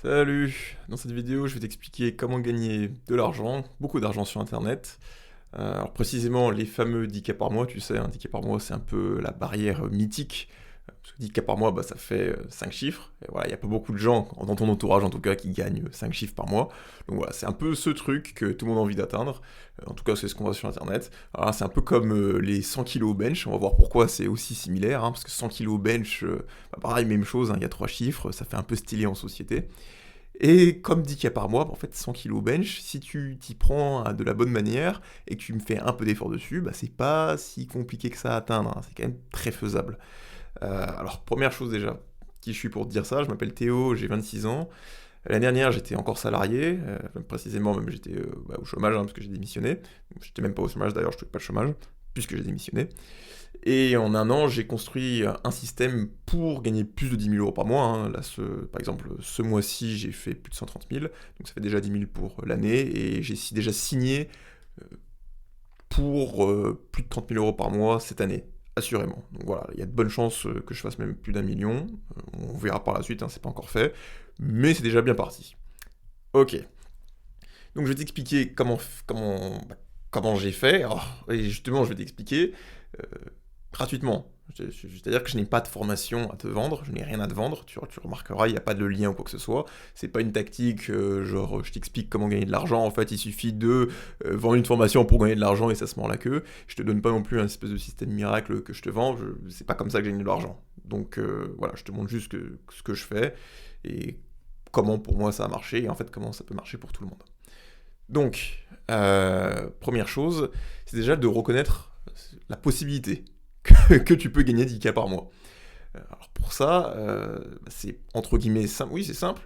Salut! Dans cette vidéo, je vais t'expliquer comment gagner de l'argent, beaucoup d'argent sur internet. Alors précisément les fameux 10K par mois, tu sais, hein, 10K par mois c'est un peu la barrière mythique. Parce que 10K par mois, bah, ça fait 5 chiffres. Et voilà, il n'y a pas beaucoup de gens, dans ton entourage en tout cas, qui gagnent 5 chiffres par mois. Donc voilà, c'est un peu ce truc que tout le monde a envie d'atteindre. En tout cas, c'est ce qu'on voit sur internet. Alors là, c'est un peu comme les 100 kilos au bench. On va voir pourquoi c'est aussi similaire, hein, parce que 100 kilos au bench, bah, pareil, même chose, hein, il y a 3 chiffres, ça fait un peu stylé en société. Et comme 10K par mois, en fait 100 kilos bench, si tu t'y prends de la bonne manière et que tu me fais un peu d'effort dessus, bah c'est pas si compliqué que ça à atteindre, hein, c'est quand même très faisable. Alors première chose déjà, qui je suis pour te dire ça, je m'appelle Théo, j'ai 26 ans. L'année dernière j'étais encore salarié, précisément même j'étais au chômage hein, parce que j'ai démissionné. J'étais même pas au chômage d'ailleurs, je ne pas le chômage, puisque j'ai démissionné. Et en un an, j'ai construit un système pour gagner plus de 10 000 euros par mois, hein. Là, par exemple, ce mois-ci, j'ai fait plus de 130 000, donc ça fait déjà 10 000 pour l'année, et j'ai déjà signé pour plus de 30 000 euros par mois cette année, assurément. Donc voilà, il y a de bonnes chances que je fasse même plus d'1 million. On verra par la suite, hein, c'est pas encore fait, mais c'est déjà bien parti. Ok, donc je vais t'expliquer comment j'ai fait. Et justement, je vais t'expliquer euh, gratuitement. C'est-à-dire que je n'ai pas de formation à te vendre, je n'ai rien à te vendre, tu remarqueras, il n'y a pas de lien ou quoi que ce soit. C'est pas une tactique, genre je t'explique comment gagner de l'argent, en fait il suffit de vendre une formation pour gagner de l'argent et ça se mord la queue. Je te donne pas non plus un espèce de système miracle que je te vends, c'est pas comme ça que je gagne de l'argent. Donc voilà, je te montre juste ce que je fais et comment pour moi ça a marché et en fait comment ça peut marcher pour tout le monde. Donc, première chose, c'est déjà de reconnaître la possibilité que tu peux gagner 10K par mois. Alors pour ça, c'est entre guillemets simple. Oui, c'est simple.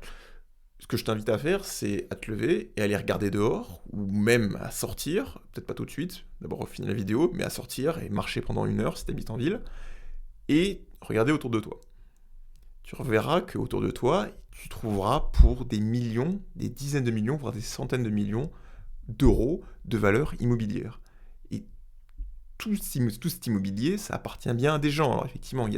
Ce que je t'invite à faire, c'est à te lever et aller regarder dehors, ou même à sortir, peut-être pas tout de suite, d'abord finir la vidéo, mais à sortir et marcher pendant 1 heure si tu habites en ville, et regarder autour de toi. Tu reverras qu'autour de toi, tu trouveras pour des millions, des dizaines de millions, voire des centaines de millions d'euros de valeur immobilière. Et tout cet immobilier, ça appartient bien à des gens. Alors effectivement, il y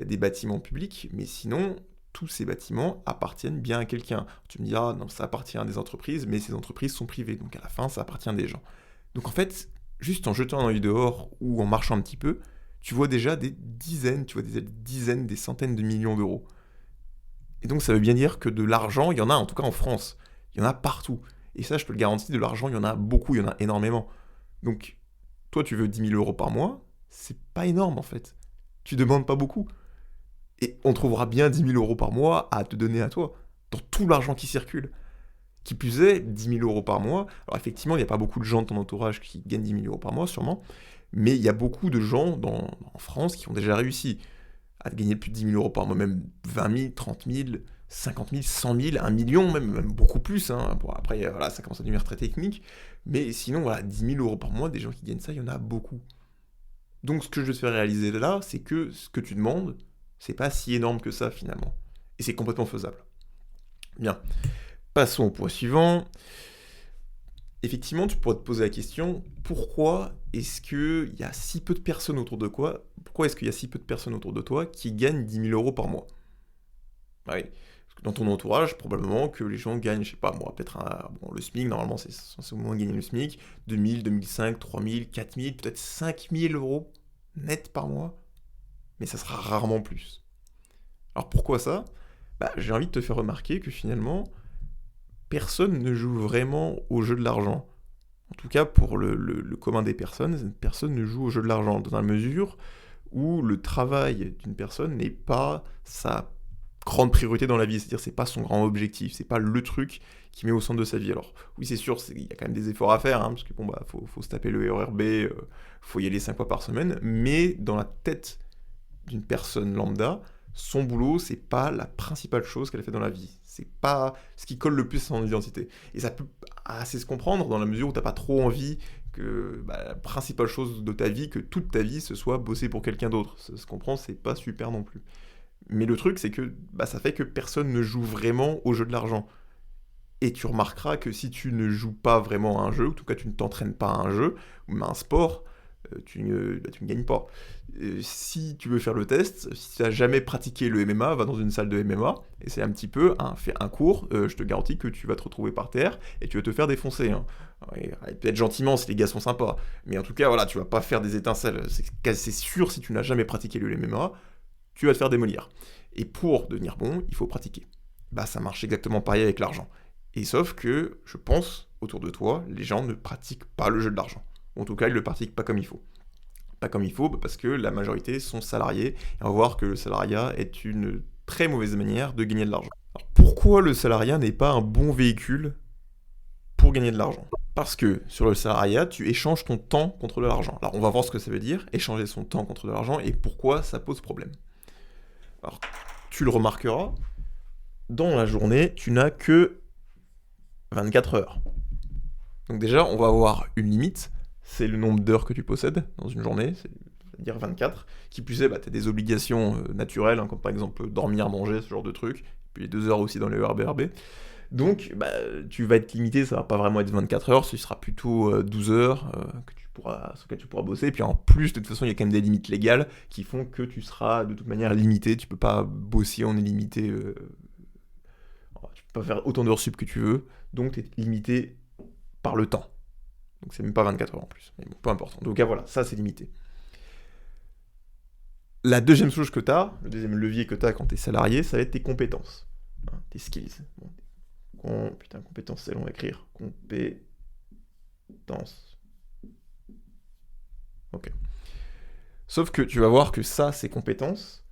a des bâtiments publics, mais sinon, tous ces bâtiments appartiennent bien à quelqu'un. Tu me diras, non, ça appartient à des entreprises, mais ces entreprises sont privées, donc à la fin, ça appartient à des gens. Donc en fait, juste en jetant un œil dehors ou en marchant un petit peu, tu vois déjà des dizaines, tu vois des dizaines, des centaines de millions d'euros. Et donc ça veut bien dire que de l'argent, il y en a en tout cas en France. Il y en a partout. Et ça, je te le garantis, de l'argent, il y en a beaucoup, il y en a énormément. Donc, toi, tu veux 10 000 euros par mois, c'est pas énorme en fait. Tu demandes pas beaucoup. Et on trouvera bien 10 000 euros par mois à te donner à toi, dans tout l'argent qui circule. Qui plus est, 10 000 euros par mois. Alors effectivement, il n'y a pas beaucoup de gens de ton entourage qui gagnent 10 000 euros par mois, sûrement. Mais il y a beaucoup de gens en France qui ont déjà réussi à gagner plus de 10 000 euros par mois, même 20 000, 30 000, 50 000, 100 000, 1 million, même beaucoup plus. Hein. Bon, après, voilà, ça commence à devenir très technique. Mais sinon, voilà, 10 000 euros par mois, des gens qui gagnent ça, il y en a beaucoup. Donc, ce que je veux te faire réaliser là, c'est que ce que tu demandes, c'est pas si énorme que ça finalement. Et c'est complètement faisable. Bien, passons au point suivant. Effectivement, tu pourrais te poser la question, pourquoi est-ce qu'il y a si peu de personnes autour de toi, pourquoi est-ce qu'il y a si peu de personnes autour de toi qui gagnent 10 000 euros par mois? Oui, parce que dans ton entourage, probablement que les gens gagnent, je sais pas moi, peut-être bon, le SMIC, normalement c'est censé au moins gagner le SMIC, 2000, 2005, 3000, 4000, peut-être 5000 euros net par mois, mais ça sera rarement plus. Alors pourquoi ça? Bah, j'ai envie de te faire remarquer que finalement, personne ne joue vraiment au jeu de l'argent. En tout cas, pour le commun des personnes, personne ne joue au jeu de l'argent, dans la mesure où le travail d'une personne n'est pas sa grande priorité dans la vie, c'est-à-dire c'est pas son grand objectif, c'est pas le truc qui met au centre de sa vie. Alors oui c'est sûr, il y a quand même des efforts à faire, hein, parce que bon bah faut se taper le RER B, faut y aller 5 fois par semaine, mais dans la tête d'une personne lambda, son boulot c'est pas la principale chose qu'elle fait dans la vie, c'est pas ce qui colle le plus à son identité. Et ça peut assez se comprendre dans la mesure où t'as pas trop envie que la principale chose de ta vie, que toute ta vie, ce soit bosser pour quelqu'un d'autre. Ça se comprend, c'est pas super non plus. Mais le truc, c'est que ça fait que personne ne joue vraiment au jeu de l'argent. Et tu remarqueras que si tu ne joues pas vraiment à un jeu, ou en tout cas tu ne t'entraînes pas à un jeu, ou à un sport, tu ne gagnes pas. Si tu veux faire le test, si tu n'as jamais pratiqué le MMA, va dans une salle de MMA, et c'est un petit peu, fais un cours, je te garantis que tu vas te retrouver par terre, et tu vas te faire défoncer. Hein. Ouais, peut-être gentiment si les gars sont sympas, mais en tout cas, voilà, tu vas pas faire des étincelles. C'est sûr, si tu n'as jamais pratiqué le MMA, tu vas te faire démolir. Et pour devenir bon, il faut pratiquer. Bah ça marche exactement pareil avec l'argent. Et sauf que, je pense, autour de toi, les gens ne pratiquent pas le jeu de l'argent. En tout cas, ils ne le pratiquent pas comme il faut. Pas comme il faut, parce que la majorité sont salariés, et on va voir que le salariat est une très mauvaise manière de gagner de l'argent. Alors, pourquoi le salariat n'est pas un bon véhicule pour gagner de l'argent? Parce que sur le salariat, tu échanges ton temps contre de l'argent. Alors on va voir ce que ça veut dire, échanger son temps contre de l'argent, et pourquoi ça pose problème. Alors, tu le remarqueras, dans la journée, tu n'as que 24 heures. Donc déjà, on va avoir une limite, c'est le nombre d'heures que tu possèdes dans une journée, c'est-à-dire 24. Qui plus est, tu as des obligations naturelles, hein, comme par exemple dormir, manger, ce genre de trucs, puis 2 heures aussi dans les ERBRB. Donc tu vas être limité, ça va pas vraiment être 24 heures, ce sera plutôt 12 heures sur lesquelles tu pourras bosser. Et puis en plus, de toute façon, il y a quand même des limites légales qui font que tu seras de toute manière limité, tu peux pas bosser en illimité, tu peux pas faire autant d'heures sup que tu veux, donc tu es limité par le temps. Donc c'est même pas 24 heures en plus. Mais bon, peu importe. Donc voilà, ça c'est limité. La deuxième chose que tu as, le deuxième levier que tu as quand tu es salarié, ça va être tes compétences. Hein, tes skills. Bon, compétences, c'est long à écrire. Compétences. Ok. Sauf que tu vas voir que ça, ces compétences,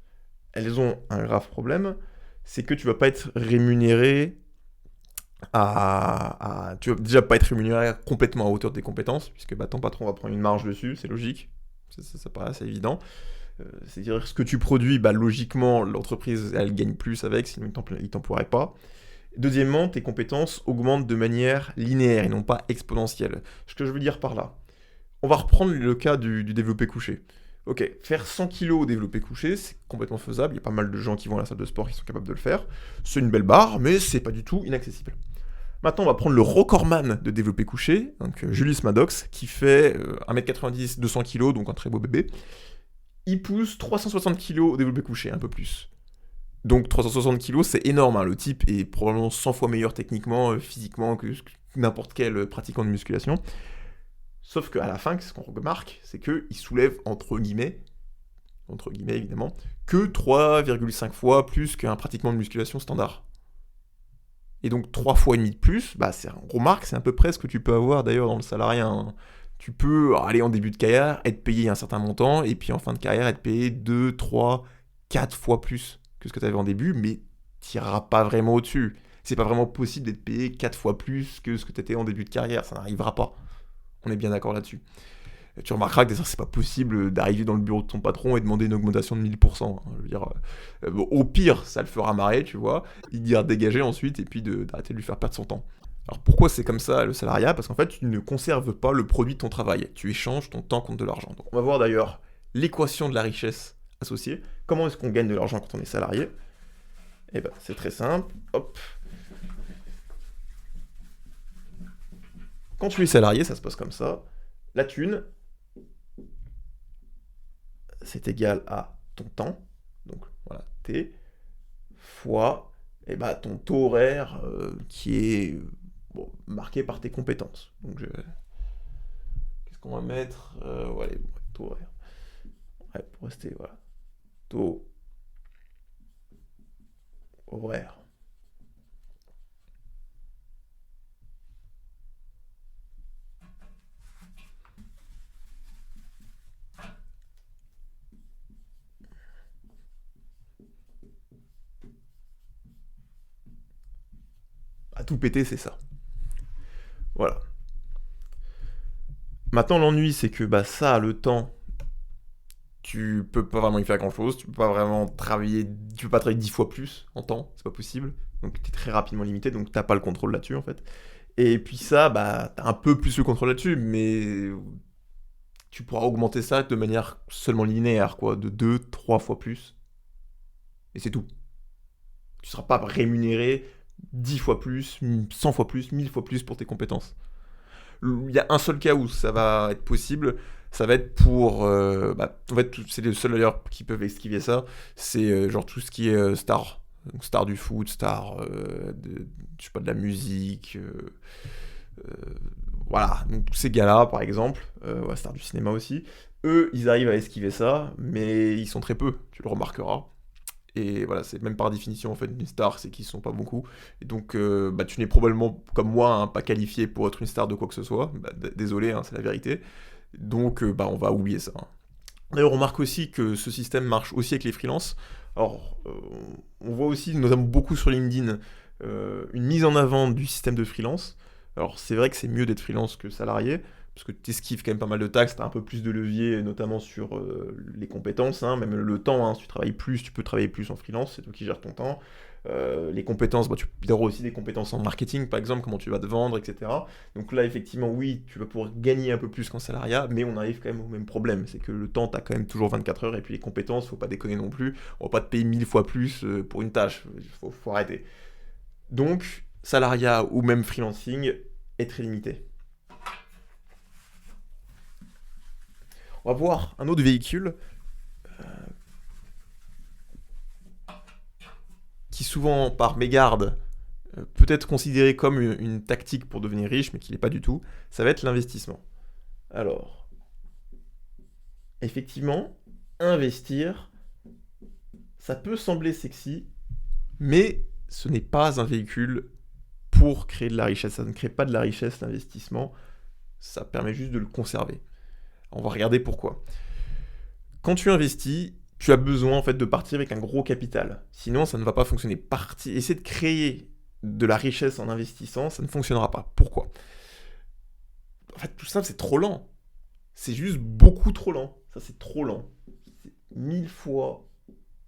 elles ont un grave problème, c'est que tu vas pas être rémunéré tu vas déjà pas être rémunéré complètement à hauteur de tes compétences, puisque ton patron va prendre une marge dessus, c'est logique, ça paraît assez évident. C'est-à-dire ce que tu produis, logiquement, l'entreprise, elle gagne plus avec, sinon il t'emploierait pas. Deuxièmement, tes compétences augmentent de manière linéaire et non pas exponentielle. Ce que je veux dire par là, on va reprendre le cas du développé couché. Ok, faire 100 kg au développé couché, c'est complètement faisable, il y a pas mal de gens qui vont à la salle de sport qui sont capables de le faire. C'est une belle barre, mais c'est pas du tout inaccessible. Maintenant, on va prendre le recordman de développé couché, donc Julius Maddox, qui fait 1m90, 200 kg, donc un très beau bébé. Il pousse 360 kg au développé couché, un peu plus. Donc 360 kg, c'est énorme, hein. Le type est probablement 100 fois meilleur techniquement, physiquement, que n'importe quel pratiquant de musculation. Sauf qu'à la fin, ce qu'on remarque, c'est qu'il soulève, entre guillemets évidemment, que 3,5 fois plus qu'un pratiquant de musculation standard. Et donc 3 fois et demi de plus, on remarque, c'est à peu près ce que tu peux avoir d'ailleurs dans le salariat. Hein. Tu peux aller en début de carrière, être payé un certain montant, et puis en fin de carrière, être payé 2, 3, 4 fois plus que ce que tu avais en début, mais tu n'iras pas vraiment au-dessus. C'est pas vraiment possible d'être payé 4 fois plus que ce que tu étais en début de carrière, ça n'arrivera pas. On est bien d'accord là-dessus. Tu remarqueras que c'est pas possible d'arriver dans le bureau de ton patron et demander une augmentation de 1000%. Hein. Je veux dire, au pire, ça le fera marrer, tu vois. Il dira dégager ensuite et puis d'arrêter de lui faire perdre son temps. Alors pourquoi c'est comme ça le salariat? Parce qu'en fait, tu ne conserves pas le produit de ton travail. Tu échanges ton temps contre de l'argent. Donc, on va voir d'ailleurs l'équation de la richesse associée. Comment est-ce qu'on gagne de l'argent quand on est salarié? Eh ben, c'est très simple. Hop. Quand tu es salarié, ça se passe comme ça. La thune, c'est égal à ton temps, donc voilà, T, fois ton taux horaire qui est marqué par tes compétences. Donc qu'est-ce qu'on va mettre taux horaire. Ouais, pour rester, voilà. Taux horaire. À tout péter, c'est ça. Voilà. Maintenant, l'ennui, c'est que ça, le temps, tu peux pas vraiment y faire grand chose, tu peux pas vraiment travailler, tu peux pas travailler 10 fois plus en temps, c'est pas possible. Donc t'es très rapidement limité, donc t'as pas le contrôle là-dessus en fait. Et puis ça, t'as un peu plus le contrôle là-dessus, mais tu pourras augmenter ça de manière seulement linéaire, quoi, de 2, 3 fois plus. Et c'est tout. Tu seras pas rémunéré 10 fois plus, 100 fois plus, 1000 fois plus pour tes compétences. Il y a un seul cas où ça va être possible, ça va être pour... en fait, c'est les seuls d'ailleurs qui peuvent esquiver ça, c'est genre tout ce qui est star. Donc, star du foot, star je sais pas, de la musique, euh, voilà. Donc tous ces gars-là, par exemple, ouais, star du cinéma aussi, eux, ils arrivent à esquiver ça, mais ils sont très peu, tu le remarqueras. Et voilà, c'est même par définition en fait une star, c'est qu'ils sont pas beaucoup. Et donc tu n'es probablement comme moi hein, pas qualifié pour être une star de quoi que ce soit. Désolé, hein, c'est la vérité. Donc on va oublier ça, hein. D'ailleurs, on remarque aussi que ce système marche aussi avec les freelances. Alors, on voit aussi, notamment beaucoup sur LinkedIn, une mise en avant du système de freelance. Alors, c'est vrai que c'est mieux d'être freelance que salarié, parce que tu esquives quand même pas mal de taxes, tu as un peu plus de levier, notamment sur les compétences, hein, même le temps, hein, si tu travailles plus, tu peux travailler plus en freelance, c'est toi qui gères ton temps. Les compétences, tu auras aussi des compétences en marketing, par exemple, comment tu vas te vendre, etc. Donc là, effectivement, oui, tu vas pouvoir gagner un peu plus qu'en salariat, mais on arrive quand même au même problème. C'est que le temps, tu as quand même toujours 24 heures, et puis les compétences, faut pas déconner non plus. On va pas te payer 1000 fois plus pour une tâche. Faut arrêter. Donc, salariat ou même freelancing est très limité. On va voir un autre véhicule qui souvent, par mégarde, peut être considéré comme une tactique pour devenir riche, mais qui n'est pas du tout. Ça va être l'investissement. Alors, effectivement, investir, ça peut sembler sexy, mais ce n'est pas un véhicule pour créer de la richesse. Ça ne crée pas de la richesse, l'investissement. Ça permet juste de le conserver. On va regarder pourquoi. Quand tu investis, tu as besoin en fait de partir avec un gros capital. Sinon, ça ne va pas fonctionner. Essayer de créer de la richesse en investissant, ça ne fonctionnera pas. Pourquoi? En fait, tout simple, c'est trop lent. C'est juste beaucoup trop lent. Ça, c'est trop lent. C'est 1000 fois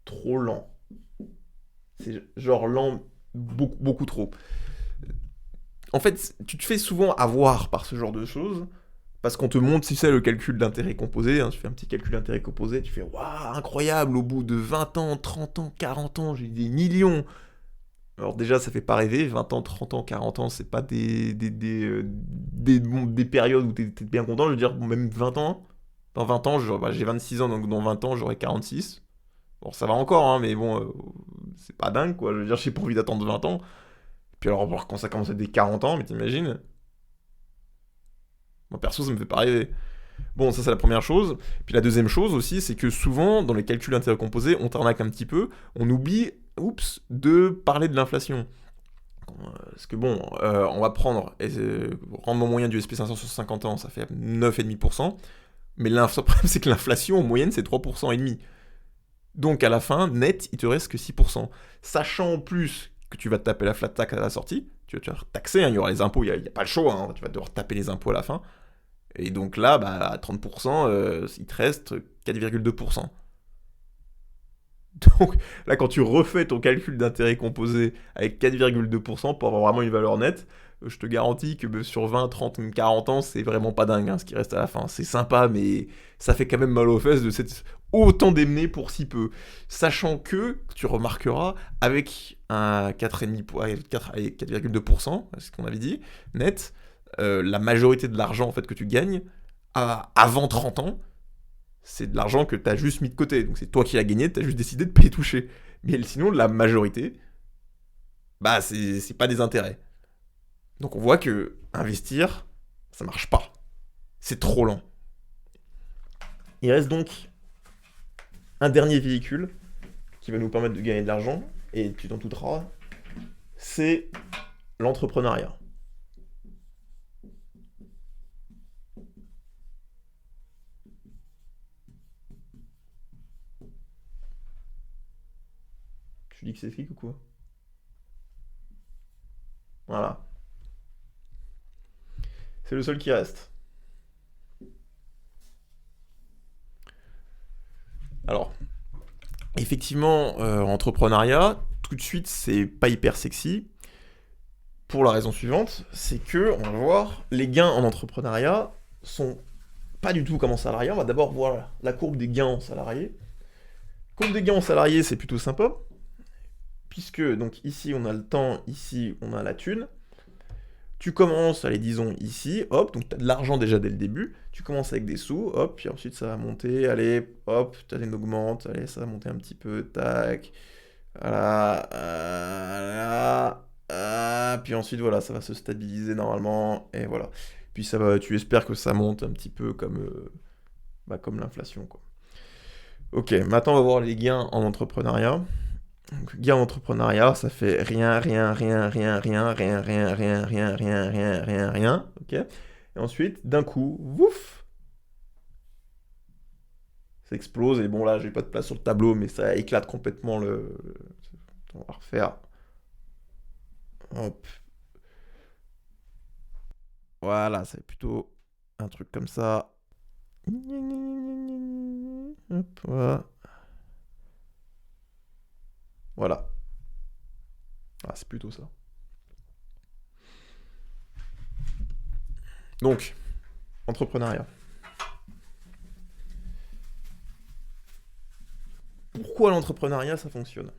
trop lent. C'est genre lent, beaucoup, beaucoup trop. En fait, tu te fais souvent avoir par ce genre de choses, parce qu'on te montre, si c'est le calcul d'intérêt composé, hein, tu fais un petit calcul d'intérêt composé, tu fais waouh, incroyable, au bout de 20 ans, 30 ans, 40 ans, j'ai des millions. Alors déjà, ça fait pas rêver, 20 ans, 30 ans, 40 ans, c'est pas des périodes où t'es bien content, je veux dire, bon, même 20 ans, dans 20 ans, j'ai 26 ans, donc dans 20 ans, j'aurai 46. Bon, ça va encore, hein, mais bon, c'est pas dingue, quoi, je veux dire, j'ai pas envie d'attendre 20 ans. Puis alors, voir quand ça commence à être des 40 ans, mais t'imagines? Moi, perso, ça me fait pas rêver. Bon, ça c'est la première chose. Puis la deuxième chose aussi, c'est que souvent, dans les calculs d'intérêt composé, on t'arnaque un petit peu, on oublie, de parler de l'inflation. Parce que bon, on va prendre, rendement moyen du SP500 sur 50 ans, ça fait 9,5%, mais le problème c'est que l'inflation en moyenne c'est 3,5%. Donc à la fin, net, il te reste que 6%. Sachant en plus que tu vas te taper la flat tax à la sortie, tu vas te faire taxer, hein, il y aura les impôts, il n'y a pas le choix, hein, tu vas devoir taper les impôts à la fin. Et donc là, à 30%, il te reste 4,2%. Donc là, quand tu refais ton calcul d'intérêt composé avec 4,2% pour avoir vraiment une valeur nette, je te garantis que sur 20, 30, même 40 ans, c'est vraiment pas dingue hein, ce qui reste à la fin. C'est sympa, mais ça fait quand même mal aux fesses de s'être autant démené pour si peu. Sachant que, tu remarqueras, avec un 4,2%, c'est ce qu'on avait dit, net, la majorité de l'argent en fait, que tu gagnes avant 30 ans, c'est de l'argent que tu as juste mis de côté. Donc c'est toi qui l'as gagné, tu as juste décidé de pas y toucher. Mais sinon, la majorité, c'est pas des intérêts. Donc on voit que investir, ça marche pas. C'est trop lent. Il reste donc un dernier véhicule qui va nous permettre de gagner de l'argent, et tu t'en douteras, c'est l'entrepreneuriat. Tu dis que c'est flic ou quoi? Voilà. C'est le seul qui reste. Alors, effectivement, entrepreneuriat, tout de suite, c'est pas hyper sexy. Pour la raison suivante, c'est que, on va voir, les gains en entrepreneuriat sont pas du tout comme en salariat. On va d'abord voir la courbe des gains en salarié. Courbe des gains en salarié, c'est plutôt sympa, puisque donc ici on a le temps, ici on a la thune. Tu commences, allez, disons ici, hop, donc tu as de l'argent déjà dès le début, tu commences avec des sous, hop, puis ensuite ça va monter, allez, hop, tu as une augmente, allez, ça va monter un petit peu, tac, voilà, puis ensuite, voilà, ça va se stabiliser normalement, et voilà. Puis ça va, tu espères que ça monte un petit peu comme, comme l'inflation, quoi. Ok, maintenant on va voir les gains en entrepreneuriat. Donc, gain en entrepreneuriat, ça fait rien, rien, rien, rien, rien, rien, rien, rien, rien, rien, rien, rien, rien, ok. Et ensuite, d'un coup, ouf, ça explose. Et bon là, j'ai pas de place sur le tableau, mais ça éclate complètement le. On va refaire. Hop. Voilà, c'est plutôt un truc comme ça. Hop, voilà. Voilà. Ah, c'est plutôt ça. Donc, entrepreneuriat. Pourquoi l'entrepreneuriat, ça fonctionne?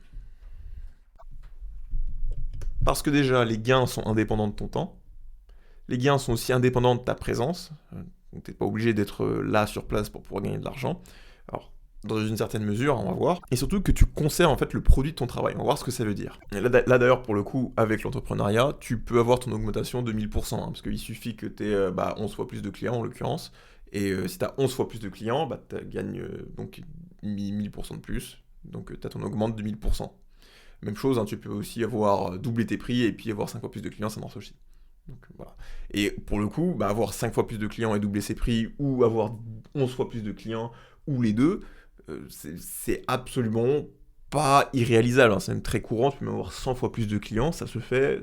Parce que déjà, les gains sont indépendants de ton temps. Les gains sont aussi indépendants de ta présence. Donc, tu n'es pas obligé d'être là sur place pour pouvoir gagner de l'argent. Alors, dans une certaine mesure, on va voir. Et surtout que tu conserves en fait le produit de ton travail. On va voir ce que ça veut dire. Et là, d'ailleurs, pour le coup, avec l'entrepreneuriat, tu peux avoir ton augmentation de 1000%. Parce qu'il suffit que tu aies 11 fois plus de clients en l'occurrence. Et si tu as 11 fois plus de clients, tu gagnes donc 1000% de plus. Donc tu as ton augmente de 1000%. Même chose, hein, tu peux aussi avoir doublé tes prix et puis avoir 5 fois plus de clients, ça marche aussi. Donc, voilà. Et pour le coup, avoir 5 fois plus de clients et doubler ses prix, ou avoir 11 fois plus de clients, ou les deux, c'est absolument pas irréalisable, hein. C'est même très courant, tu peux même avoir 100 fois plus de clients, ça se fait,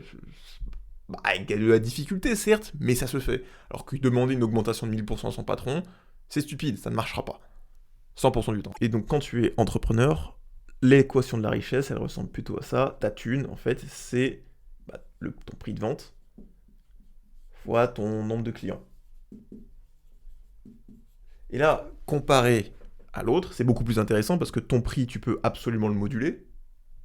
avec de la difficulté certes, mais ça se fait. Alors que demander une augmentation de 1000% à son patron, c'est stupide, ça ne marchera pas. 100% du temps. Et donc quand tu es entrepreneur, l'équation de la richesse, elle ressemble plutôt à ça. Ta thune, en fait, c'est ton prix de vente fois ton nombre de clients. Et là, comparé à l'autre, c'est beaucoup plus intéressant parce que ton prix, tu peux absolument le moduler.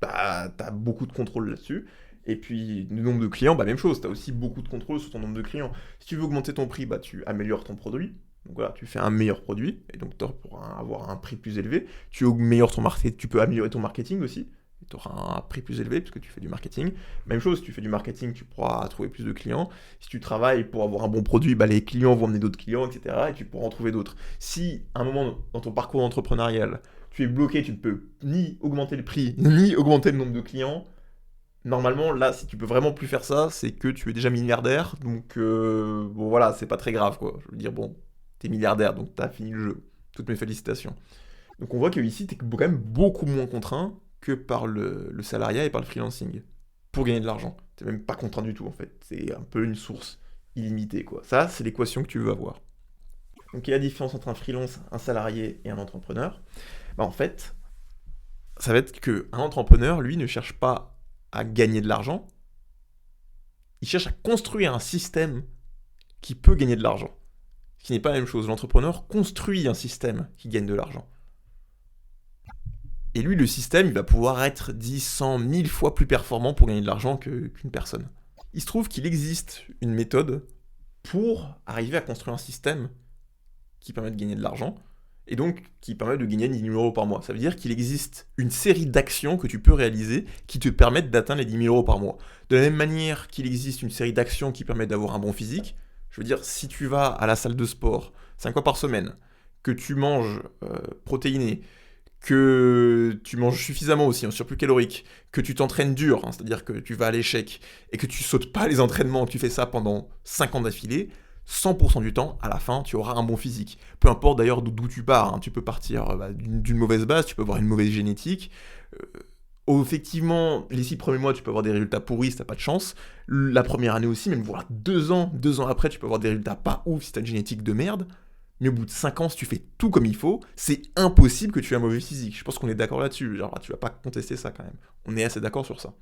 Bah, tu as beaucoup de contrôle là-dessus. Et puis, le nombre de clients, même chose, tu as aussi beaucoup de contrôle sur ton nombre de clients. Si tu veux augmenter ton prix, tu améliores ton produit. Donc voilà, tu fais un meilleur produit, et donc tu pourras avoir un prix plus élevé. Tu améliores ton marketing, tu peux améliorer ton marketing aussi. Tu auras un prix plus élevé parce que tu fais du marketing. Même chose, si tu fais du marketing, tu pourras trouver plus de clients. Si tu travailles pour avoir un bon produit, les clients vont amener d'autres clients, etc. Et tu pourras en trouver d'autres. Si à un moment dans ton parcours entrepreneurial, tu es bloqué, tu ne peux ni augmenter le prix, ni augmenter le nombre de clients, normalement, là, si tu peux vraiment plus faire ça, c'est que tu es déjà milliardaire. Donc, bon, voilà, c'est pas très grave, quoi. Je veux dire, bon, t'es milliardaire, donc t'as fini le jeu. Toutes mes félicitations. Donc, on voit que ici, t'es quand même beaucoup moins contraint que par le salariat et par le freelancing. Pour gagner de l'argent. T'es même pas contraint du tout, en fait. C'est un peu une source illimitée, quoi. Ça, c'est l'équation que tu veux avoir. Donc, il y a la différence entre un freelance, un salarié et un entrepreneur. En fait, ça va être qu'un entrepreneur, lui, ne cherche pas à gagner de l'argent, il cherche à construire un système qui peut gagner de l'argent. Ce qui n'est pas la même chose. L'entrepreneur construit un système qui gagne de l'argent. Et lui, le système, il va pouvoir être 10, 100, 1000 fois plus performant pour gagner de l'argent qu'une personne. Il se trouve qu'il existe une méthode pour arriver à construire un système qui permet de gagner de l'argent, et donc qui permet de gagner 10 000 euros par mois. Ça veut dire qu'il existe une série d'actions que tu peux réaliser qui te permettent d'atteindre les 10 000 euros par mois. De la même manière qu'il existe une série d'actions qui permettent d'avoir un bon physique, je veux dire, si tu vas à la salle de sport 5 fois par semaine, que tu manges protéiné, que tu manges suffisamment aussi en surplus calorique, que tu t'entraînes dur, hein, c'est-à-dire que tu vas à l'échec, et que tu sautes pas les entraînements, que tu fais ça pendant 5 ans d'affilée, 100% du temps, à la fin, tu auras un bon physique. Peu importe d'ailleurs d'où tu pars, hein. Tu peux partir d'une mauvaise base, tu peux avoir une mauvaise génétique. Effectivement, les 6 premiers mois, tu peux avoir des résultats pourris si t'as pas de chance. La première année aussi, même voire 2 ans après, tu peux avoir des résultats pas ouf si t'as une génétique de merde. Mais au bout de 5 ans, si tu fais tout comme il faut, c'est impossible que tu aies un mauvais physique. Je pense qu'on est d'accord là-dessus. Genre, tu vas pas contester ça quand même. On est assez d'accord sur ça.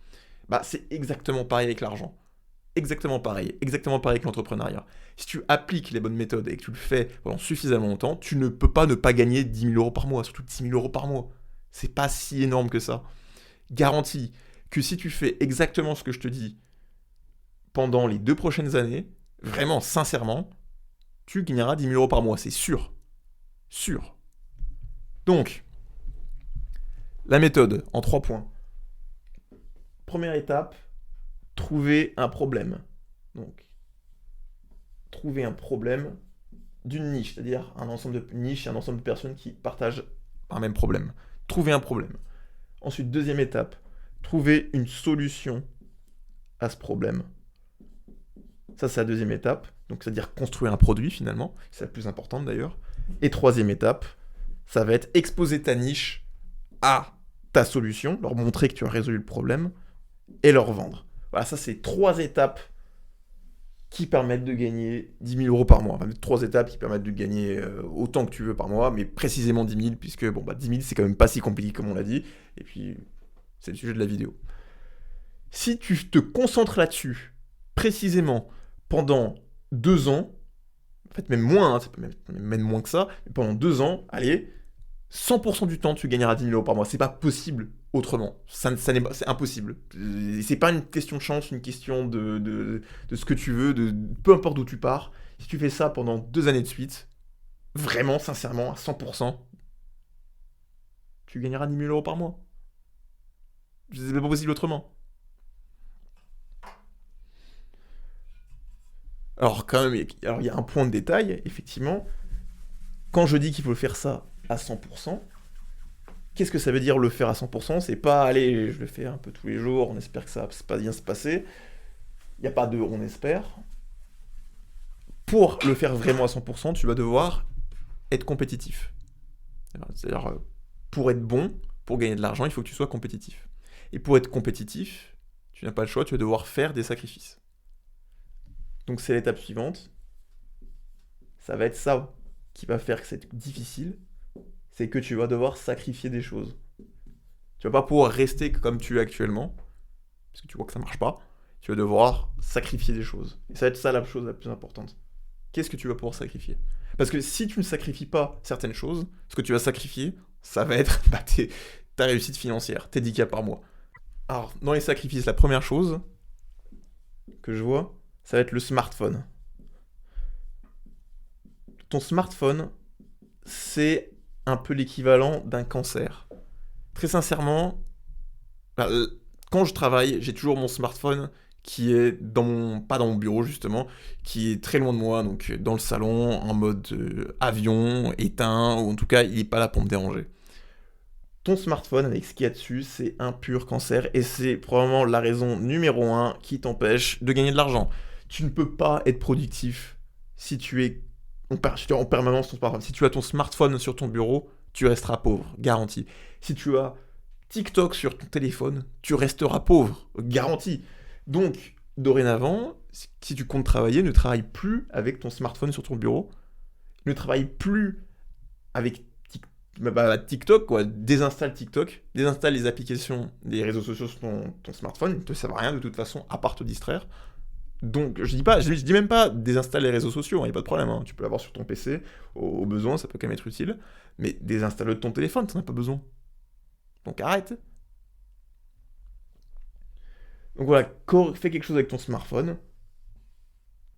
C'est exactement pareil avec l'argent. Exactement pareil que l'entrepreneuriat. Si tu appliques les bonnes méthodes et que tu le fais pendant suffisamment longtemps, tu ne peux pas ne pas gagner 10 000 euros par mois, surtout 10 000 euros par mois. C'est pas si énorme que ça. Garantie que si tu fais exactement ce que je te dis pendant les 2 prochaines années, vraiment, sincèrement, tu gagneras 10 000 euros par mois, c'est sûr. Sûr. Donc, la méthode, en 3 points. Première étape, trouver un problème. Donc, trouver un problème d'une niche, c'est-à-dire un ensemble de niches et un ensemble de personnes qui partagent un même problème. Trouver un problème. Ensuite, deuxième étape, trouver une solution à ce problème. Ça, c'est la deuxième étape. Donc, c'est-à-dire construire un produit, finalement. C'est la plus importante, d'ailleurs. Et troisième étape, ça va être exposer ta niche à ta solution, leur montrer que tu as résolu le problème, et leur vendre. Voilà, ça, c'est 3 étapes qui permettent de gagner 10 000 euros par mois. Enfin, 3 étapes qui permettent de gagner autant que tu veux par mois, mais précisément 10 000, puisque 10 000, c'est quand même pas si compliqué comme on l'a dit. Et puis, c'est le sujet de la vidéo. Si tu te concentres là-dessus, précisément, pendant 2 ans, en fait même moins, ça peut même moins que ça, mais pendant 2 ans, allez, 100% du temps, tu gagneras 10 000 euros par mois. C'est pas possible autrement. C'est impossible. C'est pas une question de chance, une question de ce que tu veux, de peu importe d'où tu pars. Si tu fais ça pendant 2 années de suite, vraiment, sincèrement, à 100%, tu gagneras 10 000 euros par mois. C'est pas possible autrement. Alors, quand même, il y a un point de détail, effectivement. Quand je dis qu'il faut faire ça à 100%, qu'est-ce que ça veut dire le faire à 100%? C'est pas, allez, je le fais un peu tous les jours, on espère que ça va bien se passer. Il n'y a pas de on espère. Pour le faire vraiment à 100%, tu vas devoir être compétitif. C'est-à-dire, pour être bon, pour gagner de l'argent, il faut que tu sois compétitif. Et pour être compétitif, tu n'as pas le choix, tu vas devoir faire des sacrifices. Donc c'est l'étape suivante. Ça va être ça qui va faire que c'est difficile. C'est que tu vas devoir sacrifier des choses. Tu vas pas pouvoir rester comme tu es actuellement, parce que tu vois que ça marche pas. Tu vas devoir sacrifier des choses. Et ça va être ça la chose la plus importante. Qu'est-ce que tu vas pouvoir sacrifier? Parce que si tu ne sacrifies pas certaines choses, ce que tu vas sacrifier, ça va être ta réussite financière, tes 10K par mois. Alors, dans les sacrifices, la première chose que je vois, ça va être le smartphone. Ton smartphone, c'est un peu l'équivalent d'un cancer. Très sincèrement, quand je travaille, j'ai toujours mon smartphone qui est pas dans mon bureau justement, qui est très loin de moi, donc dans le salon, en mode avion, éteint, ou en tout cas, il n'est pas là pour me déranger. Ton smartphone, avec ce qu'il y a dessus, c'est un pur cancer, et c'est probablement la raison numéro 1 qui t'empêche de gagner de l'argent. Tu ne peux pas être productif si tu es en permanence ton smartphone. Si tu as ton smartphone sur ton bureau, tu resteras pauvre, garanti. Si tu as TikTok sur ton téléphone, tu resteras pauvre, garanti. Donc, dorénavant, si tu comptes travailler, ne travaille plus avec ton smartphone sur ton bureau. Ne travaille plus avec TikTok, quoi. Désinstalle TikTok, désinstalle les applications des réseaux sociaux sur ton smartphone. Ils ne te servent à rien de toute façon, à part te distraire. Donc, je dis même pas désinstalle les réseaux sociaux, il n'y a pas de problème. Tu peux l'avoir sur ton PC, au besoin, ça peut quand même être utile. Mais désinstalle de ton téléphone, tu n'en as pas besoin. Donc arrête. Donc voilà, fais quelque chose avec ton smartphone.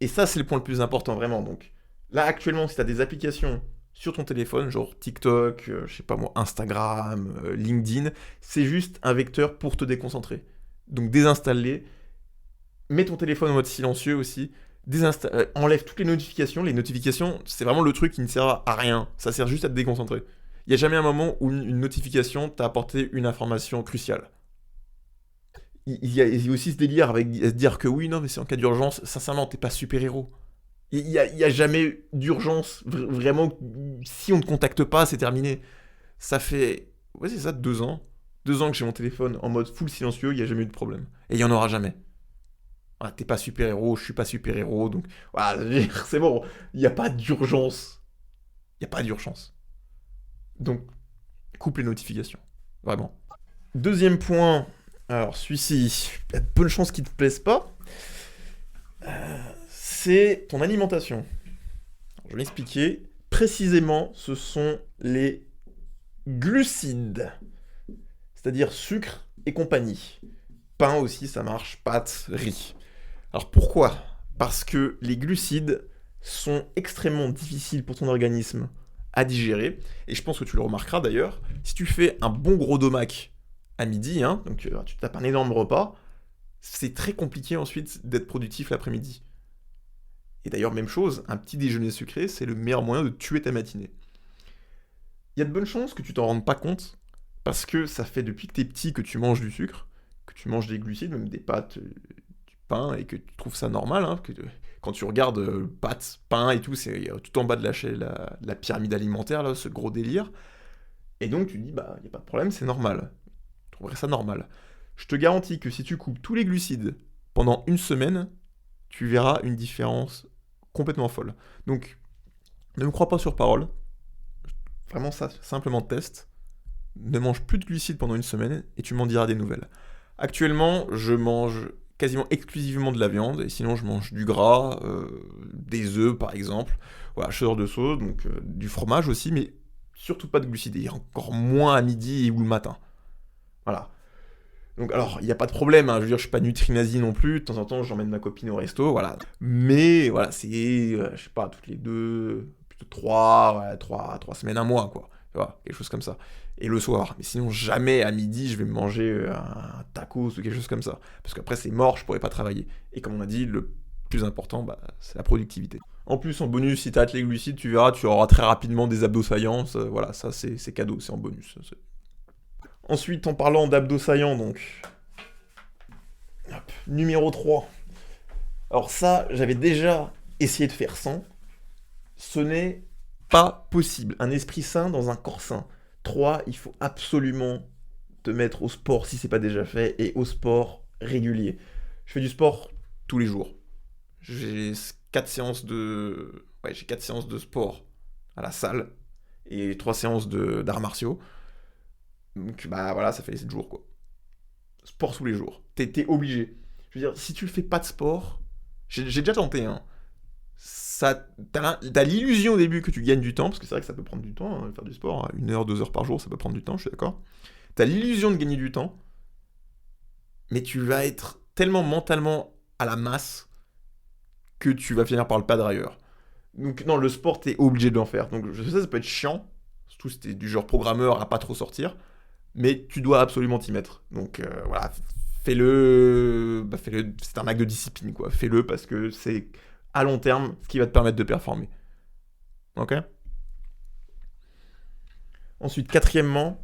Et ça, c'est le point le plus important, vraiment. Donc là, actuellement, si tu as des applications sur ton téléphone, genre TikTok, je sais pas moi, Instagram, LinkedIn, c'est juste un vecteur pour te déconcentrer. Donc désinstalle-les. Mets ton téléphone en mode silencieux aussi. Enlève toutes les notifications. Les notifications, c'est vraiment le truc qui ne sert à rien. Ça sert juste à te déconcentrer. Il n'y a jamais un moment où une notification t'a apporté une information cruciale. Il y a aussi ce délire avec se dire que oui, non, mais c'est en cas d'urgence. Sincèrement, t'es pas super-héros. Il y a jamais d'urgence. Vraiment, si on ne te contacte pas, c'est terminé. Ça fait, ouais, c'est ça, 2 ans. 2 ans que j'ai mon téléphone en mode full silencieux, il n'y a jamais eu de problème. Et il n'y en aura jamais. Voilà, t'es pas super-héros, je suis pas super-héros, donc voilà, c'est bon, il n'y a pas d'urgence. Il n'y a pas d'urgence. Donc, coupe les notifications. Vraiment. Deuxième point, alors celui-ci, il y a de bonnes chances qu'il ne te plaise pas. C'est ton alimentation. Alors, je vais l'expliquer. Précisément, ce sont les glucides. C'est-à-dire sucre et compagnie. Pain aussi, ça marche, pâtes, riz. Alors pourquoi? Parce que les glucides sont extrêmement difficiles pour ton organisme à digérer, et je pense que tu le remarqueras d'ailleurs, si tu fais un bon gros domac à midi, hein, donc tu tapes un énorme repas, c'est très compliqué ensuite d'être productif l'après-midi. Et d'ailleurs, même chose, un petit déjeuner sucré, c'est le meilleur moyen de tuer ta matinée. Il y a de bonnes chances que tu t'en rendes pas compte, parce que ça fait depuis que t'es petit que tu manges du sucre, que tu manges des glucides, même des pâtes, du pain, et que tu trouves ça normal, hein, quand tu regardes pâtes, pain et tout, c'est tout en bas de la pyramide alimentaire, là, ce gros délire. Et donc tu te dis, bah, il n'y a pas de problème, c'est normal. Je trouverais ça normal. Je te garantis que si tu coupes tous les glucides pendant une semaine, tu verras une différence complètement folle. Donc, ne me crois pas sur parole. Vraiment ça, simplement teste. Ne mange plus de glucides pendant une semaine et tu m'en diras des nouvelles. Actuellement, je mange quasiment exclusivement de la viande et sinon je mange du gras, des œufs par exemple, voilà, ce genre de sauce, donc du fromage aussi, mais surtout pas de glucides, et encore moins à midi ou le matin. Voilà. Donc alors, il n'y a pas de problème, hein, je veux dire, je suis pas nutri-nazi non plus, de temps en temps j'emmène ma copine au resto, voilà. Mais voilà, c'est, je sais pas, toutes les deux, plutôt trois, ouais, trois semaines, un mois, quoi. Tu vois, quelque chose comme ça. Et le soir. Mais sinon, jamais à midi, je vais me manger un tacos ou quelque chose comme ça. Parce qu'après, c'est mort, je pourrais pas travailler. Et comme on a dit, le plus important, bah, c'est la productivité. En plus, en bonus, si tu as les glucides, tu verras, tu auras très rapidement des abdos saillants. Voilà, ça c'est cadeau, c'est en bonus. Ensuite, en parlant d'abdos saillants, donc, hop, numéro 3. Alors ça, j'avais déjà essayé de faire sans. Ce n'est pas possible. Un esprit sain dans un corps sain. 3, il faut absolument te mettre au sport si c'est pas déjà fait, et au sport régulier. Je fais du sport tous les jours. J'ai 4 séances de... Ouais, j'ai 4 séances de sport à la salle et 3 séances d'arts martiaux. Donc bah voilà, ça fait les 7 jours quoi. Sport tous les jours. T'es obligé. Je veux dire, si tu fais pas de sport, j'ai déjà tenté, hein. T'as l'illusion au début que tu gagnes du temps, parce que c'est vrai que ça peut prendre du temps, hein, faire du sport, hein, 1 heure, 2 heures par jour, ça peut prendre du temps, je suis d'accord. T'as l'illusion de gagner du temps, mais tu vas être tellement mentalement à la masse que tu vas finir par le perdre ailleurs. Donc non, le sport, t'es obligé de l'en faire. Donc je sais, ça peut être chiant, surtout si t'es du genre programmeur à pas trop sortir, mais tu dois absolument t'y mettre. Donc voilà, fais-le, bah, fais-le, c'est un acte de discipline, quoi. Fais-le parce que c'est à long terme ce qui va te permettre de performer. Ok. Ensuite, quatrièmement,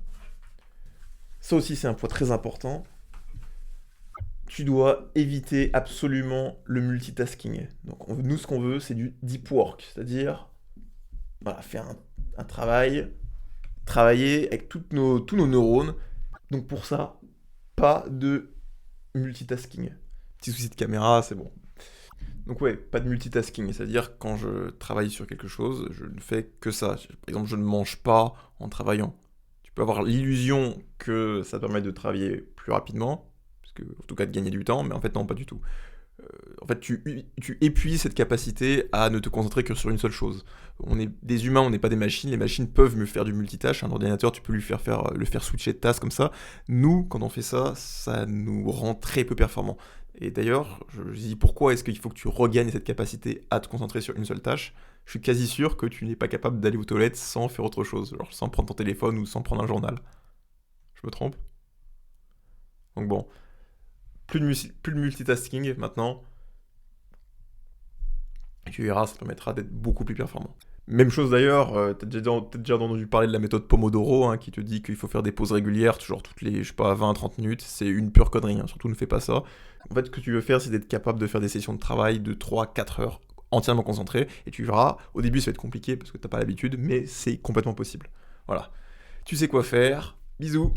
ça aussi c'est un point très important, tu dois éviter absolument le multitasking. Donc nous ce qu'on veut c'est du deep work, c'est-à-dire voilà, faire un travail, travailler avec tous nos neurones. Donc pour ça, pas de multitasking. Petit souci de caméra, c'est bon. Donc ouais, pas de multitasking, c'est-à-dire quand je travaille sur quelque chose, je ne fais que ça. Par exemple, je ne mange pas en travaillant. Tu peux avoir l'illusion que ça te permet de travailler plus rapidement, parce que, en tout cas de gagner du temps, mais en fait non, pas du tout. En fait, tu épuises cette capacité à ne te concentrer que sur une seule chose. On est des humains, on n'est pas des machines. Les machines peuvent me faire du multitâche. Un ordinateur, tu peux le faire switcher de tâches comme ça. Nous, quand on fait ça, ça nous rend très peu performants. Et d'ailleurs, je dis pourquoi est-ce qu'il faut que tu regagnes cette capacité à te concentrer sur une seule tâche. Je suis quasi sûr que tu n'es pas capable d'aller aux toilettes sans faire autre chose, genre sans prendre ton téléphone ou sans prendre un journal. Je me trompe? Donc bon, plus de multitasking maintenant. Et tu verras, ça te permettra d'être beaucoup plus performant. Même chose d'ailleurs, t'as déjà entendu parler de la méthode Pomodoro, hein, qui te dit qu'il faut faire des pauses régulières, toujours toutes les, je sais pas, 20-30 minutes. C'est une pure connerie, hein, surtout ne fais pas ça. En fait, ce que tu veux faire, c'est d'être capable de faire des sessions de travail de 3-4 heures entièrement concentrées, et tu verras, au début ça va être compliqué parce que t'as pas l'habitude, mais c'est complètement possible. Voilà. Tu sais quoi faire, bisous.